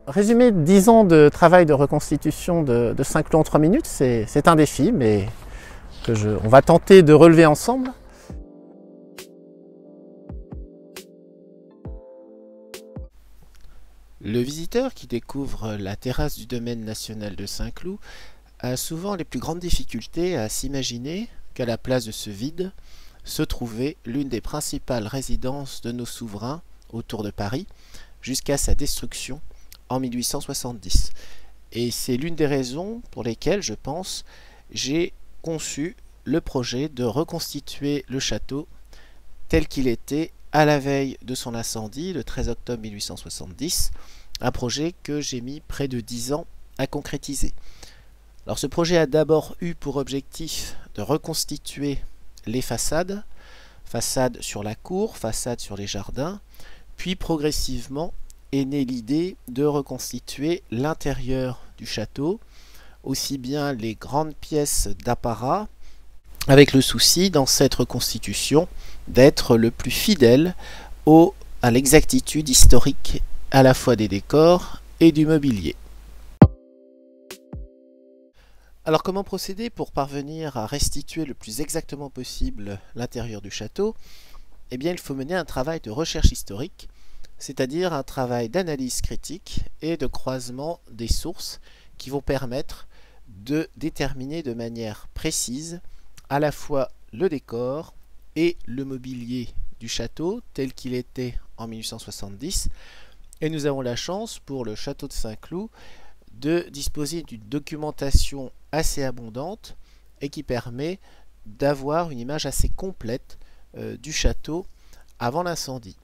Résumer 10 ans de travail de reconstitution de Saint-Cloud en 3 minutes, c'est un défi, mais on va tenter de relever ensemble. Le visiteur qui découvre la terrasse du domaine national de Saint-Cloud a souvent les plus grandes difficultés à s'imaginer qu'à la place de ce vide se trouvait l'une des principales résidences de nos souverains autour de Paris, jusqu'à sa destruction en 1870. Et c'est l'une des raisons pour lesquelles, je pense, j'ai conçu le projet de reconstituer le château tel qu'il était à la veille de son incendie, le 13 octobre 1870, un projet que j'ai mis près de 10 ans à concrétiser. Alors ce projet a d'abord eu pour objectif de reconstituer les façades, façades sur la cour, façades sur les jardins, puis progressivement est née l'idée de reconstituer l'intérieur du château, aussi bien les grandes pièces d'apparat, avec le souci dans cette reconstitution d'être le plus fidèle à l'exactitude historique à la fois des décors et du mobilier. Alors comment procéder pour parvenir à restituer le plus exactement possible l'intérieur du château? Eh bien il faut mener un travail de recherche historique, c'est-à-dire un travail d'analyse critique et de croisement des sources qui vont permettre de déterminer de manière précise à la fois le décor et le mobilier du château tel qu'il était en 1870. Et nous avons la chance pour le château de Saint-Cloud de disposer d'une documentation assez abondante et qui permet d'avoir une image assez complète du château avant l'incendie.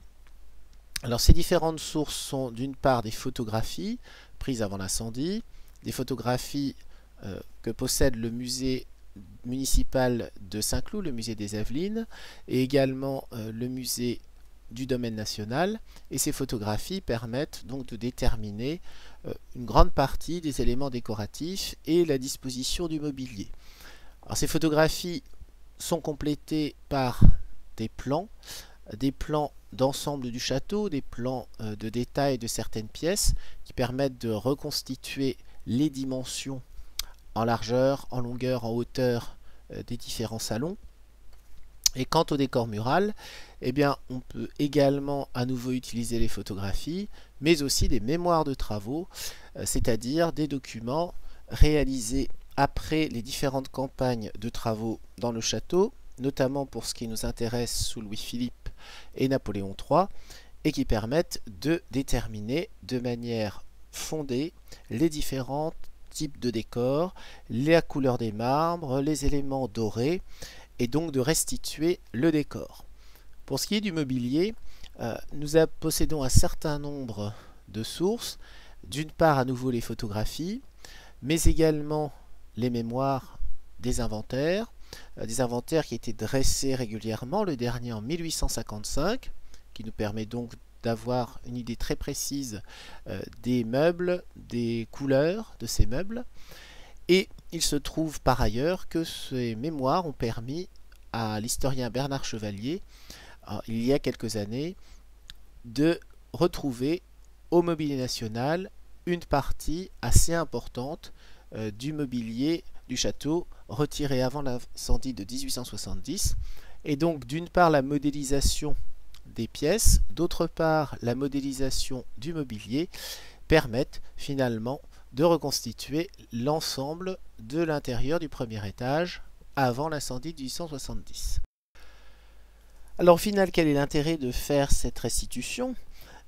Alors ces différentes sources sont d'une part des photographies prises avant l'incendie, des photographies que possède le musée municipal de Saint-Cloud, le musée des Yvelines, et également le musée du domaine national, et ces photographies permettent donc de déterminer une grande partie des éléments décoratifs et la disposition du mobilier. Alors ces photographies sont complétées par des plans d'ensemble du château, des plans de détail de certaines pièces qui permettent de reconstituer les dimensions en largeur, en longueur, en hauteur des différents salons. Et quant au décor mural, eh bien, on peut également à nouveau utiliser les photographies, mais aussi des mémoires de travaux, c'est-à-dire des documents réalisés après les différentes campagnes de travaux dans le château, notamment pour ce qui nous intéresse sous Louis-Philippe et Napoléon III, et qui permettent de déterminer de manière fondée les différents types de décors, la couleur des marbres, les éléments dorés, et donc de restituer le décor. Pour ce qui est du mobilier, nous possédons un certain nombre de sources, d'une part à nouveau les photographies, mais également les mémoires des inventaires qui étaient dressés régulièrement, le dernier en 1855, qui nous permet donc d'avoir une idée très précise des meubles, des couleurs de ces meubles. Et il se trouve par ailleurs que ces mémoires ont permis à l'historien Bernard Chevalier, il y a quelques années, de retrouver au mobilier national une partie assez importante du mobilier du château retiré avant l'incendie de 1870. Et donc d'une part la modélisation des pièces, d'autre part la modélisation du mobilier permettent finalement de reconstituer l'ensemble de l'intérieur du premier étage avant l'incendie de 1870. Alors au final, quel est l'intérêt de faire cette restitution?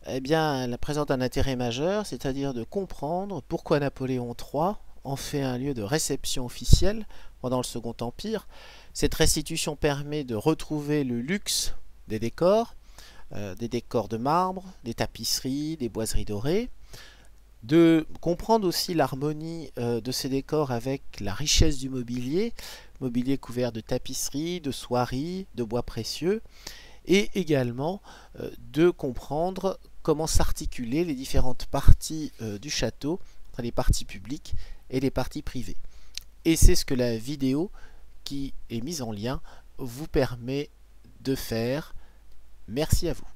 Eh bien, elle présente un intérêt majeur, c'est-à-dire de comprendre pourquoi Napoléon III en fait un lieu de réception officielle pendant le Second Empire. Cette restitution permet de retrouver le luxe des décors de marbre, des tapisseries, des boiseries dorées, de comprendre aussi l'harmonie de ces décors avec la richesse du mobilier couvert de tapisseries, de soieries, de bois précieux, et également de comprendre comment s'articuler les différentes parties du château, les parties publiques et les parties privées. Et c'est ce que la vidéo qui est mise en lien vous permet de faire. Merci à vous.